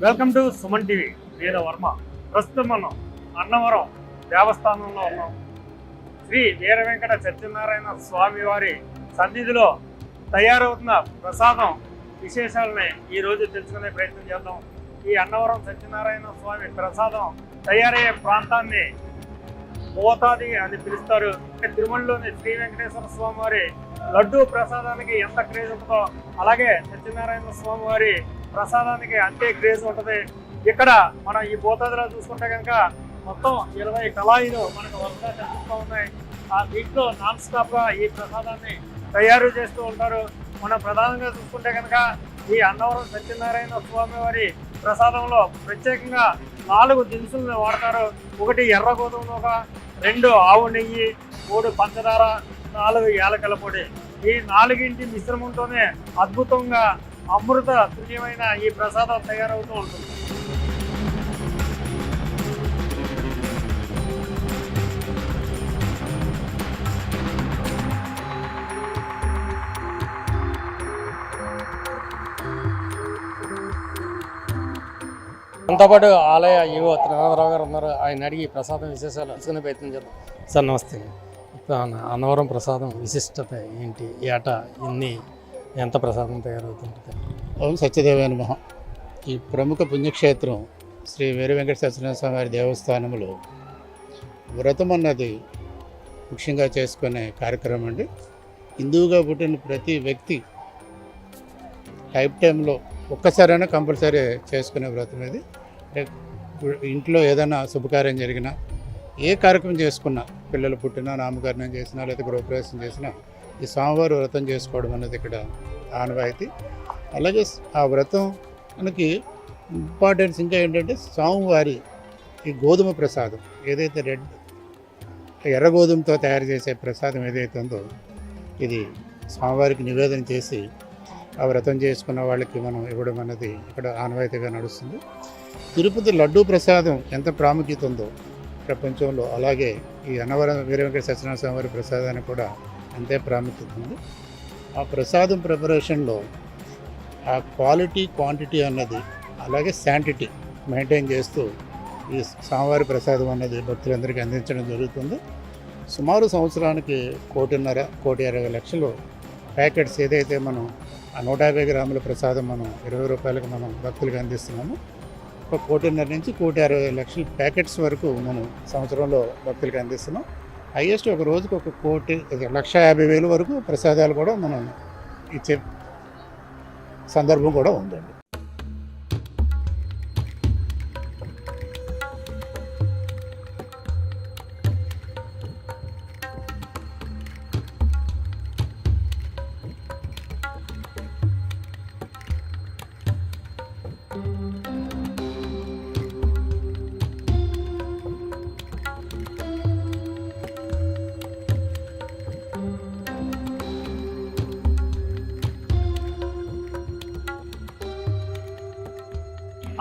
Welcome to Suman TV. నేను వర్మ. ప్రస్తుతం మనం అన్నవరం దేవస్థానంలో ఉన్నాం. శ్రీ వీర వెంకట సత్యనారాయణ స్వామి వారి సన్నిధిలో తయారవుతున్న ప్రసాదం విశేషాలని ఈరోజు తెలుసుకునే ప్రయత్నం చేద్దాం. ఈ అన్నవరం సత్యనారాయణ స్వామి ప్రసాదం తయారయ్యే ప్రాంతాన్ని మోతాది అని పిలుస్తారు. తిరుమలలోని శ్రీ వెంకటేశ్వర స్వామి వారి లడ్డూ ప్రసాదానికి ఎంత క్రేజ్ ఉంటుందో అలాగే సత్యనారాయణ స్వామి వారి ప్రసాదానికి అంతే క్రేజ్ ఉంటుంది. ఇక్కడ మనం ఈ మోతాదులో చూసుకుంటే కనుక మొత్తం 20 కళాయిలు మనకు వరుసగా కనిపిస్తూ ఉన్నాయి. ఆ దీంట్లో నాన్ స్టాప్గా ఈ ప్రసాదాన్ని తయారు చేస్తూ ఉంటారు. మనం ప్రధానంగా చూసుకుంటే కనుక ఈ అన్నవరం సత్యనారాయణ స్వామి వారి ప్రసాదంలో ప్రత్యేకంగా 4 దినుసులను వాడతారు. 1 ఎర్ర గోధుమ నూక, 2 ఆవు నెయ్యి, 3 పంచదార, 4 యాలకల పొడి. ఈ 4 మిశ్రమంతోనే అద్భుతంగా అమృత తుల్యమైన ఈ ప్రసాదం తయారవుతూ ఉంటుంది. మనతో పాటు ఆలయ ఈవో త్రినాథరావు గారు ఉన్నారు. ఆయన అడిగి ప్రసాదం విశేషాలు తెలుసుకునే ప్రయత్నం చేద్దాం. సార్ నమస్తే. అన్నవరం ప్రసాదం విశిష్టత ఏంటి? ఏటా ఎంత ప్రసాదం తయారవుతుంటుంది? ఓం సత్యదేవాయ నమః. ఈ ప్రముఖ పుణ్యక్షేత్రం శ్రీ వీర వెంకట సత్యనారాయణ స్వామి వారి దేవస్థానంలో వ్రతం అన్నది ముఖ్యంగా చేసుకునే కార్యక్రమం అండి. హిందువుగా పుట్టిన ప్రతి వ్యక్తి లైఫ్ టైంలో ఒక్కసారైనా కంపల్సరీ చేసుకునే వ్రతం ఇది. ఇంట్లో ఏదైనా శుభకార్యం జరిగినా, ఏ కార్యక్రమం చేసుకున్నా, పిల్లలు పుట్టినా, నామకరణం చేసినా, లేదా గృహప్రవేశం చేసినా ఈ స్వామివారి వ్రతం చేసుకోవడం అనేది ఇక్కడ ఆనవాయితీ. అలాగే ఆ వ్రతం మనకి ఇంపార్టెన్స్ ఇంకా ఏంటంటే స్వామివారి ఈ గోధుమ ప్రసాదం ఏదైతే ఎర్ర గోధుమతో తయారు చేసే ప్రసాదం ఏదైతే ఉందో ఇది స్వామివారికి నివేదన చేసి ఆ వ్రతం చేసుకున్న వాళ్ళకి మనం ఇవ్వడం అనేది ఇక్కడ ఆనవాయితీగా నడుస్తుంది. తిరుపతి లడ్డూ ప్రసాదం ఎంత ప్రాముఖ్యత ఉందో ప్రపంచంలో, అలాగే ఈ అన్నవరం వీర వెంకట సత్యనారాయణ స్వామి వారి ప్రసాదానికి కూడా అంతే ప్రాముఖ్యత ఉంది. ఆ ప్రసాదం ప్రిపరేషన్లో ఆ క్వాలిటీ, క్వాంటిటీ అన్నది, అలాగే శాంటిటీ మెయింటైన్ చేస్తూ ఈ స్వామివారి ప్రసాదం అన్నది భక్తులందరికీ అందించడం జరుగుతుంది. సుమారు సంవత్సరానికి 1.5 కోటి 20 లక్షలు ప్యాకెట్స్ ఏదైతే మనం ఆ 150 గ్రాముల ప్రసాదం మనం 20 రూపాయలకు మనం భక్తులకు అందిస్తున్నాము. 1.5 కోటి నుంచి 1.60 లక్షల ప్యాకెట్స్ వరకు మనం సంవత్సరంలో భక్తులకు అందిస్తున్నాం. హైయెస్ట్ ఒక రోజుకు 1,50,000 వరకు ప్రసాదాలు కూడా మనం ఇచ్చే సందర్భం కూడా ఉందండి.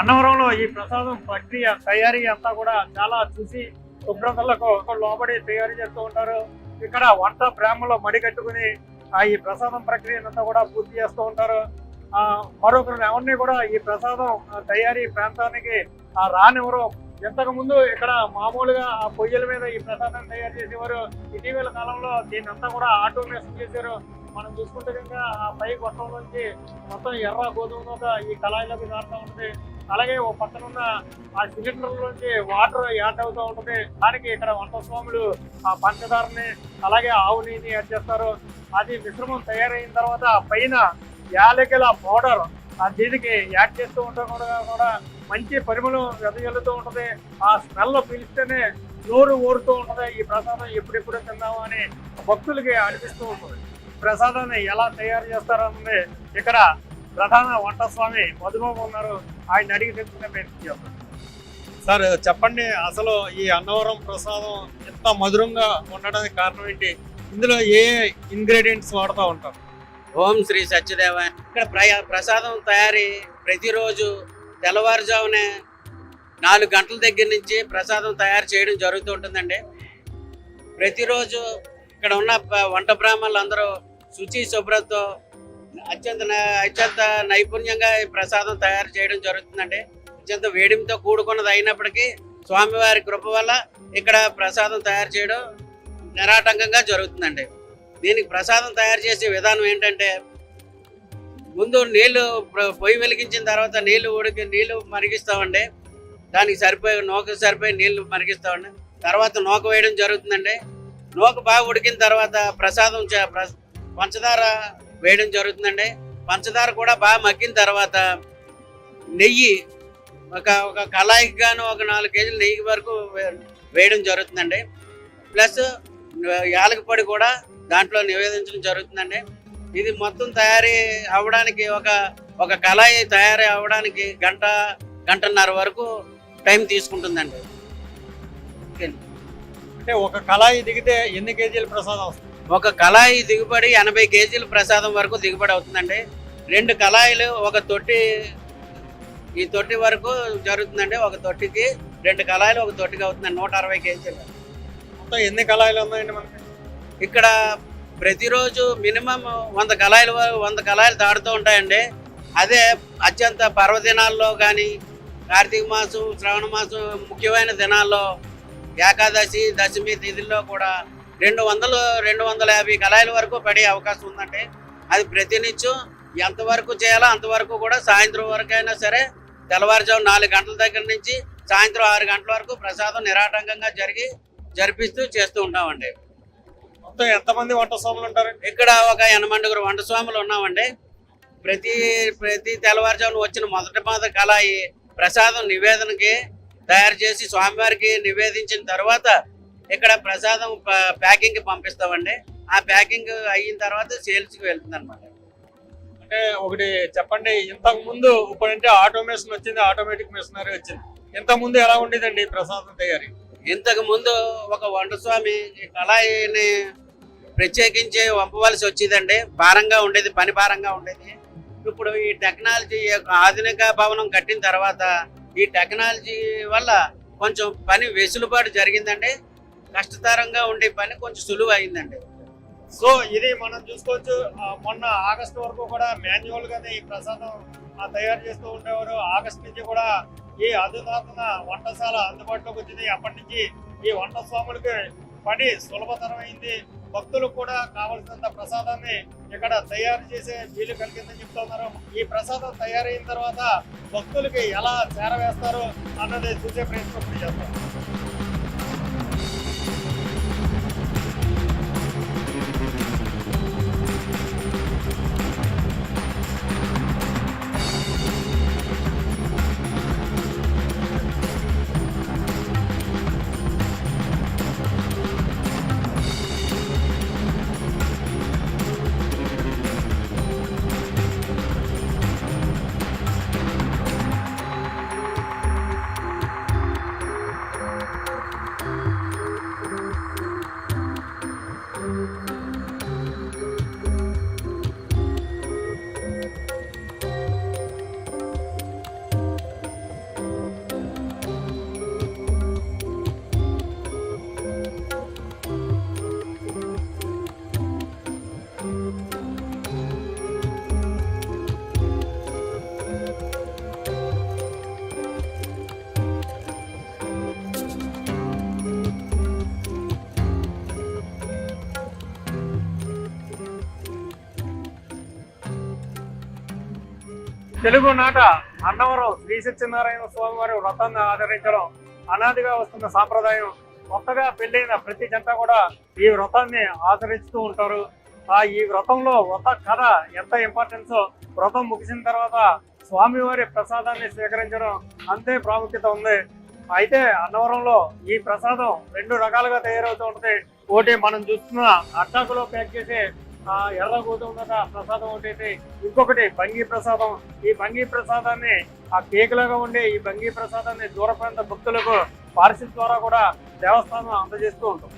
అన్నవరంలో ఈ ప్రసాదం ప్రక్రియ తయారీ అంతా కూడా చాలా చూసి శుభ్రతలకు లోబడి తయారు చేస్తూ ఉంటారు. ఇక్కడ వంట ప్రేమలో మడికట్టుకుని ఈ ప్రసాదం ప్రక్రియ అంతా కూడా పూర్తి చేస్తూ ఉంటారు. మరొకరు ఎవరిని కూడా ఈ ప్రసాదం తయారీ ప్రాంతానికి రానివ్వరు. ఇంతకు ముందు ఇక్కడ మామూలుగా ఆ పొయ్యిల మీద ఈ ప్రసాదం తయారు చేసేవారు. ఇటీవల కాలంలో దీన్ని అంతా కూడా ఆటోమేషన్ చేశారు. మనం చూసుకుంటే కనుక ఆ పై గొట్టం నుంచి మొత్తం ఎర్ర గోధుమ ఈ కళాయిలోకి మారుతూ ఉంటుంది. అలాగే ఓ పక్కన ఉన్న ఆ సిలిండర్ నుంచి వాటర్ యాడ్ అవుతూ ఉంటుంది. దానికి ఇక్కడ వంట స్వాములు ఆ పంచదారని అలాగే ఆవు నెయ్యిని యాడ్ చేస్తారు. అది మిశ్రమం తయారైన తర్వాత పైన యాలకుల పౌడర్ దీనికి యాడ్ చేస్తూ ఉండడం కూడా మంచి పరిమళం వెదజల్లుతూ ఉంటుంది. ఆ స్మెల్ పీలిస్తేనే నోరు ఊరుతూ ఉంటుంది. ఈ ప్రసాదం ఎప్పుడెప్పుడు తిందాము అని భక్తులకి అనిపిస్తూ ఉంటుంది. ప్రసాదాన్ని ఎలా తయారు చేస్తారన్నది ఇక్కడ ప్రధాన వంట స్వామి మధుబాబు ఉన్నారు. ఆయన అడిగి తెలుసుకునే ప్రయత్నం చేస్తారు. సార్ చెప్పండి, అసలు ఈ అన్నవరం ప్రసాదం ఎంత మధురంగా ఉండడానికి కారణం ఏంటి? ఇందులో ఏ ఇంగ్రీడియంట్స్ వాడుతూ ఉంటారు? ఓం శ్రీ సత్యదేవ. ఇక్కడ ప్రసాదం తయారీ ప్రతిరోజు తెల్లవారుజామునే 4 గంటల దగ్గర నుంచి ప్రసాదం తయారు చేయడం జరుగుతూ ఉంటుందండి. ప్రతిరోజు ఇక్కడ ఉన్న వంట బ్రాహ్మణులు అందరూ శుచి శుభ్రతతో అత్యంత నైపుణ్యంగా ఈ ప్రసాదం తయారు చేయడం జరుగుతుందండి. అత్యంత వేడిమితో కూడుకున్నది అయినప్పటికీ స్వామివారి కృప వల్ల ఇక్కడ ప్రసాదం తయారు చేయడం నిరాటంకంగా జరుగుతుందండి. దీనికి ప్రసాదం తయారు చేసే విధానం ఏంటంటే, ముందు నీళ్లు పొయ్యి వెలిగించిన తర్వాత నీళ్లు మరిగిస్తామండి. దానికి నూక సరిపోయి నీళ్లు మరిగిస్తామండి. తర్వాత నూక వేయడం జరుగుతుందండి. నూక బాగా ఉడికిన తర్వాత ప్రసాదం పంచదార వేయడం జరుగుతుందండి. పంచదార కూడా బాగా మగ్గిన తర్వాత నెయ్యి ఒక కళాయికి గాను ఒక 4 కేజీల నెయ్యి వరకు వేయడం జరుగుతుందండి. ప్లస్ యాలక పొడి కూడా దాంట్లో నివేదించడం జరుగుతుందండి. ఇది మొత్తం తయారీ అవ్వడానికి ఒక కళాయి తయారీ అవ్వడానికి గంటన్నర వరకు టైం తీసుకుంటుందండి. అంటే ఒక కళాయి దిగితే ఎన్ని కేజీల ప్రసాదం వస్తుంది? ఒక కళాయి దిగుబడి 80 కేజీల ప్రసాదం వరకు దిగుబడి అవుతుందండి. 2 కళాయిలు ఈ తొట్టి వరకు జరుగుతుందండి. ఒక తొట్టికి 2 కళాయిలు ఒక తొట్టికి అవుతుందండి. 160 కేజీలు. మొత్తం ఎన్ని కళాయిలు ఉన్నాయండి మనకి ఇక్కడ? ప్రతిరోజు మినిమం 100 కళాయిలు దాడుతూ ఉంటాయండి. అదే అత్యంత పర్వదినాల్లో కానీ, కార్తీక మాసం, శ్రావణ మాసం ముఖ్యమైన దినాల్లో, ఏకాదశి, దశమి తిథుల్లో కూడా 200-250 కళాయిల వరకు పడే అవకాశం ఉందండి. అది ప్రతినిత్యం ఎంతవరకు చేయాలో అంతవరకు కూడా సాయంత్రం వరకు అయినా సరే, తెల్లవారుజాము 4 గంటల దగ్గర నుంచి సాయంత్రం 6 గంటల వరకు ప్రసాదం నిరాటంకంగా జరిపిస్తూ చేస్తూ ఉంటామండి. మొత్తం ఎంతమంది వంట స్వాములు ఉంటారు ఇక్కడ? ఒక 80 వంట స్వాములు ఉన్నామండి. ప్రతి తెల్లవారుజామున వచ్చిన మొదటి కళాయి ప్రసాదం నివేదనకి తయారు చేసి స్వామివారికి నివేదించిన తర్వాత ఇక్కడ ప్రసాదం ప్యాకింగ్కి పంపిస్తామండి. ఆ ప్యాకింగ్ అయిన తర్వాత సేల్స్కి వెళ్తుంది అనమాట. అంటే ఒకటి చెప్పండి, ఇంతకు ముందు ఇప్పుడంటే ఆటోమేషన్ వచ్చింది, ఆటోమేటిక్ మెషినరీ వచ్చింది. ఇంతకు ముందు ఎలా ఉండేదండి ప్రసాదం తయారీ? ఇంతకు ముందు ఒక వంట స్వామి కళాయిని ప్రత్యేకించి వంపవలసి వచ్చేదండి. భారంగా ఉండేది, పని భారంగా ఉండేది. ఇప్పుడు ఈ టెక్నాలజీ ఆధునిక భవనం కట్టిన తర్వాత ఈ టెక్నాలజీ వల్ల కొంచెం పని వెసులుబాటు జరిగిందండి. కష్టతరంగా ఉండే పని కొంచెం సులువు అయిందండి. సో ఇది మనం చూసుకోవచ్చు. మొన్న ఆగస్టు వరకు కూడా మాన్యువల్ గానే ఈ ప్రసాదం తయారు చేస్తూ ఉండేవారు. ఆగస్టు నుంచి కూడా ఈ అధునాతన వంటశాల అందుబాటులోకి వచ్చింది. అప్పటి నుంచి ఈ వంట స్వాములకి పని సులభతరమైంది. భక్తులకు కూడా కావలసినంత ప్రసాదాన్ని ఇక్కడ తయారు చేసే వీలు కలిగిందని చెప్తున్నారు. ఈ ప్రసాదం తయారైన తర్వాత భక్తులకి ఎలా చేరవేస్తారు అన్నది చూసే ప్రయత్నం చేస్తారు. తెలుగునాట అన్నవరం శ్రీ సత్యనారాయణ స్వామి వారి వ్రతాన్ని ఆచరించడం అనాదిగా వస్తున్న సాంప్రదాయం. కొత్తగా పెళ్ళైన ప్రతి జంట కూడా ఈ వ్రతాన్ని ఆచరిస్తూ ఉంటారు. ఈ వ్రతంలో వ్రత కథ ఎంత ఇంపార్టెన్సో, వ్రతం ముగిసిన తర్వాత స్వామివారి ప్రసాదాన్ని స్వీకరించడం అంతే ప్రాముఖ్యత ఉంది. అయితే అన్నవరంలో ఈ ప్రసాదం 2 రకాలుగా తయారవుతూ ఉంటుంది. ఒకటి మనం చూస్తున్న అట్టాకులో ప్యాక్ చేసే ఎర్ర గోధుమ ప్రసాదం ఒకటి, ఇంకొకటి బంగి ప్రసాదం. ఈ బంగి ప్రసాదాన్ని కేకులాగా ఉండే ఈ బంగి ప్రసాదాన్ని దూర ప్రాంత భక్తులకు పార్సిల్ ద్వారా కూడా దేవస్థానం అందజేస్తూ ఉంటుంది.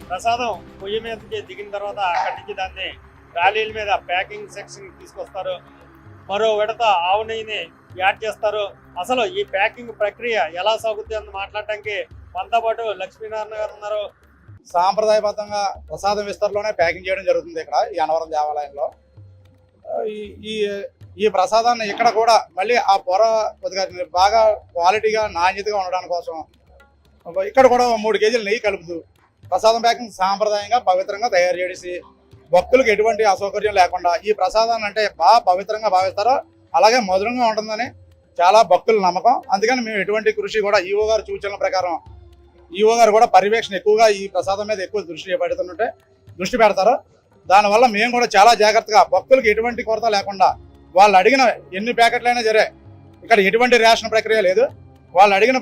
ప్రసాదం పొయ్యి మీదకి దిగిన తర్వాత అక్కడి నుంచి దాన్ని ట్రాలీల మీద ప్యాకింగ్ సెక్షన్ తీసుకొస్తారు. మరో విడత ఆవు నెయ్యిని యాడ్ చేస్తారు. అసలు ఈ ప్యాకింగ్ ప్రక్రియ ఎలా సాగుతుంది అని మాట్లాడటానికి మనతో పాటు లక్ష్మీనారాయణ గారు ఉన్నారు. సాంప్రదాయబద్ధంగా ప్రసాదం విస్తరణలోనే ప్యాకింగ్ చేయడం జరుగుతుంది ఇక్కడ ఈ అన్నవరం దేవాలయంలో. ఈ ప్రసాదాన్ని ఇక్కడ కూడా మళ్ళీ ఆ పొర కొద్దిగా బాగా క్వాలిటీగా నాణ్యతగా ఉండడానికి కోసం ఇక్కడ కూడా 3 కేజీలు నెయ్యి కలుపుతూ ప్రసాదం ప్యాకింగ్ సాంప్రదాయంగా పవిత్రంగా తయారు చేసి భక్తులకు ఎటువంటి అసౌకర్యం లేకుండా ఈ ప్రసాదాన్ని అంటే బాగా పవిత్రంగా భావిస్తారో అలాగే మధురంగా ఉంటుందని చాలా భక్తుల నమ్మకం. అందుకని మేము ఎటువంటి కృషి కూడా ఈవో గారి సూచనల ప్రకారం ఈవో గారు కూడా పర్యవేక్షణ ఎక్కువగా ఈ ప్రసాదం మీద ఎక్కువ దృష్టి పెడతారు. దానివల్ల మేము కూడా చాలా జాగ్రత్తగా భక్తులకు ఎటువంటి కొరత లేకుండా వాళ్ళు అడిగిన ఎన్ని ప్యాకెట్లైనా సరే ఇక్కడ ఎటువంటి రేషన్ ప్రక్రియ లేదు. వాళ్ళు అడిగిన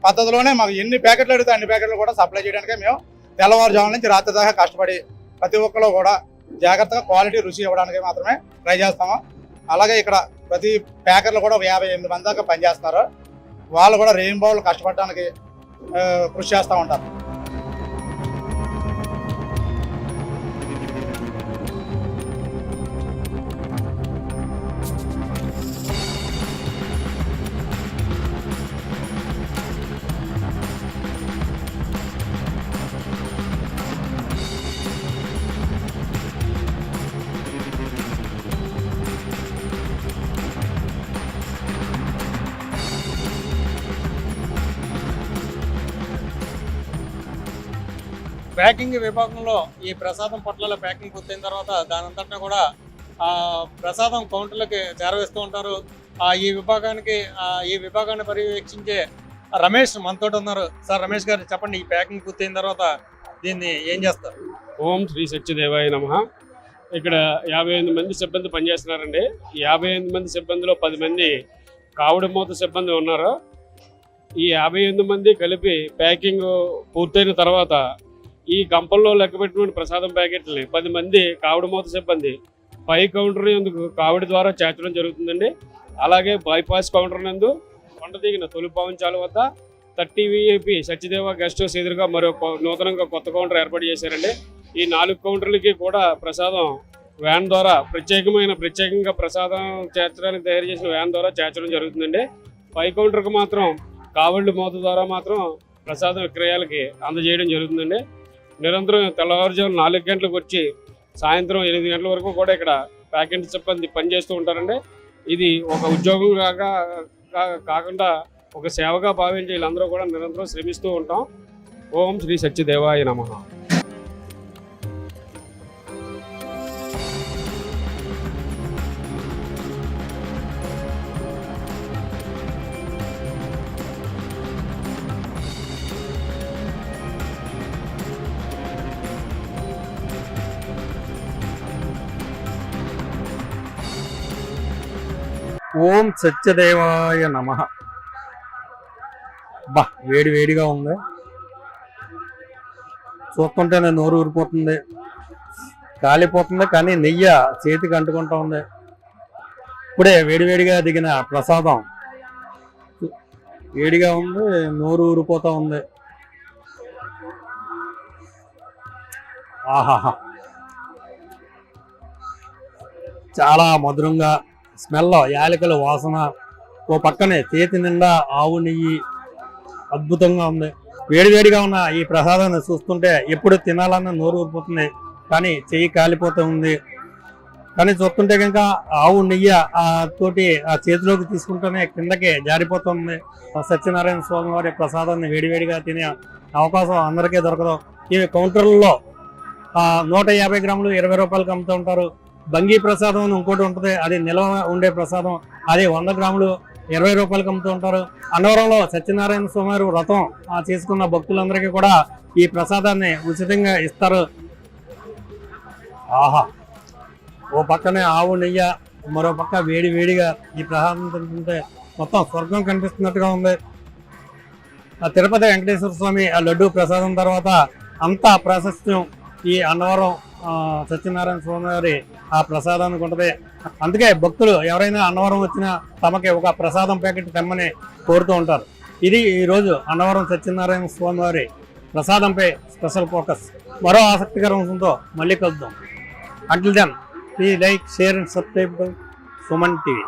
పద్ధతిలోనే మాకు ఎన్ని ప్యాకెట్లు అడిగితే అన్ని ప్యాకెట్లు కూడా సప్లై చేయడానికే మేము తెల్లవారుజామున నుంచి రాత్రి దాకా కష్టపడి ప్రతి ఒక్కరు కూడా జాగ్రత్తగా క్వాలిటీ రుచి ఇవ్వడానికి మాత్రమే ట్రై చేస్తాము. అలాగే ఇక్కడ ప్రతి ప్యాకెట్లు కూడా 58 మంది దాకా పనిచేస్తున్నారు. వాళ్ళు కూడా రెయిన్బోలు కష్టపడడానికి కృషి చేస్తూ ఉంటారు. ప్యాకింగ్ విభాగంలో ఈ ప్రసాదం పొట్లాల ప్యాకింగ్ పూర్తయిన తర్వాత దానంతటా కూడా ప్రసాదం కౌంటర్లకి చేరవేస్తూ ఉంటారు. ఈ విభాగాన్ని పర్యవేక్షించే రమేష్ మనతో ఉన్నారు. సార్ రమేష్ గారు చెప్పండి, ఈ ప్యాకింగ్ పూర్తయిన తర్వాత దీన్ని ఏం చేస్తారు? ఓం శ్రీ సత్యదేవాయ నమః. ఇక్కడ 58 మంది సిబ్బంది పనిచేస్తున్నారండి. ఈ 58 మంది సిబ్బందిలో 10 మంది కావుడు మూత సిబ్బంది ఉన్నారు. ఈ 58 మంది కలిపి ప్యాకింగ్ పూర్తయిన తర్వాత ఈ గంపల్లో లెక్కపెట్టిన ప్రసాదం ప్యాకెట్లని 10 మంది కావుడు మూత సిబ్బంది పై కౌంటర్ నందు కావుడి ద్వారా చేర్చడం జరుగుతుందండి. అలాగే బైపాస్ కౌంటర్ నందు కొండ దిగిన తొలి పావంచాల వద్ద 30 VIP సత్యదేవ గెస్ట్ హౌస్ ఎదురుగా మరో నూతనంగా కొత్త కౌంటర్ ఏర్పాటు చేశారండి. ఈ 4 కౌంటర్లకి కూడా ప్రసాదం వ్యాన్ ద్వారా ప్రత్యేకంగా ప్రసాదం చేర్చడానికి తయారు చేసిన వ్యాన్ ద్వారా చేర్చడం జరుగుతుందండి. పై కౌంటర్కి మాత్రం కావళ్ళు మూత ద్వారా మాత్రం ప్రసాదం విక్రయాలకి అందజేయడం జరుగుతుందండి. నిరంతరం తెల్లవారుజాము 4 గంటలకు వచ్చి సాయంత్రం 8 గంటల వరకు కూడా ఇక్కడ ప్యాకెట్ సిబ్బంది పనిచేస్తూ ఉంటారండి. ఇది ఒక ఉద్యోగం కాకుండా ఒక సేవగా భావించి వీళ్ళందరూ కూడా నిరంతరం శ్రమిస్తూ ఉంటాం. ఓం శ్రీ సత్యదేవాయ నమః. ఓం సత్యదేవాయ నమః. వేడి వేడిగా ఉంది, చూస్తుంటేనే నోరు ఊరిపోతుంది, కాలిపోతుంది. కానీ నెయ్యి చేతికి అంటుకుంటూ ఉంది. ఇప్పుడే వేడివేడిగా దిగిన ప్రసాదం వేడిగా ఉంది, నోరు ఊరిపోతూ ఉంది. ఆహాహా, చాలా మధురంగా స్మెల్, యాలకుల వాసన, ఓ పక్కనే చేతి నిండా ఆవు నెయ్యి, అద్భుతంగా ఉంది. వేడివేడిగా ఉన్న ఈ ప్రసాదాన్ని చూస్తుంటే ఎప్పుడు తినాలన్న నోరు ఊరిపోతుంది, కానీ చెయ్యి కాలిపోతూ ఉంది. కానీ చూస్తుంటే కనుక ఆవు నెయ్యి తోటి ఆ చేతిలోకి తీసుకుంటూనే కిందకి జారిపోతుంది. సత్యనారాయణ స్వామి వారి ప్రసాదాన్ని వేడివేడిగా తినే అవకాశం అందరికీ దొరకదు. ఈ కౌంటర్లలో 150 గ్రాములు 20 రూపాయలకి అమ్ముతూ ఉంటారు. బంగి ప్రసాదం అని ఇంకోటి ఉంటుంది, అది నిల్వ ఉండే ప్రసాదం, అది 100 గ్రాములు 20 రూపాయలకి అమ్ముతూ ఉంటారు. అన్నవరంలో సత్యనారాయణ స్వామి వారు వ్రతం చేసుకున్న భక్తులందరికీ కూడా ఈ ప్రసాదాన్ని ఉచితంగా ఇస్తారు. ఆహా, ఓ పక్కనే ఆవు నెయ్యి, మరో పక్క వేడి వేడిగా ఈ ప్రసాదం తింటుంటే మొత్తం స్వర్గం కనిపిస్తున్నట్టుగా ఉంది. తిరుపతి వెంకటేశ్వర స్వామి ఆ లడ్డు ప్రసాదం తర్వాత అంత ప్రాశస్త్యం ఈ అన్నవరం సత్యనారాయణ స్వామి వారి ఆ ప్రసాదానికి ఉంటుంది. అందుకే భక్తులు ఎవరైనా అన్నవరం వచ్చినా తమకి ఒక ప్రసాదం ప్యాకెట్ తెమ్మని కోరుతూ ఉంటారు. ఇది ఈరోజు అన్నవరం సత్యనారాయణ స్వామి వారి ప్రసాదంపై స్పెషల్ ఫోకస్. మరో ఆసక్తికర అంశంతో మళ్ళీ కలుద్దాం. Until then please like, share and subscribe to Suman TV.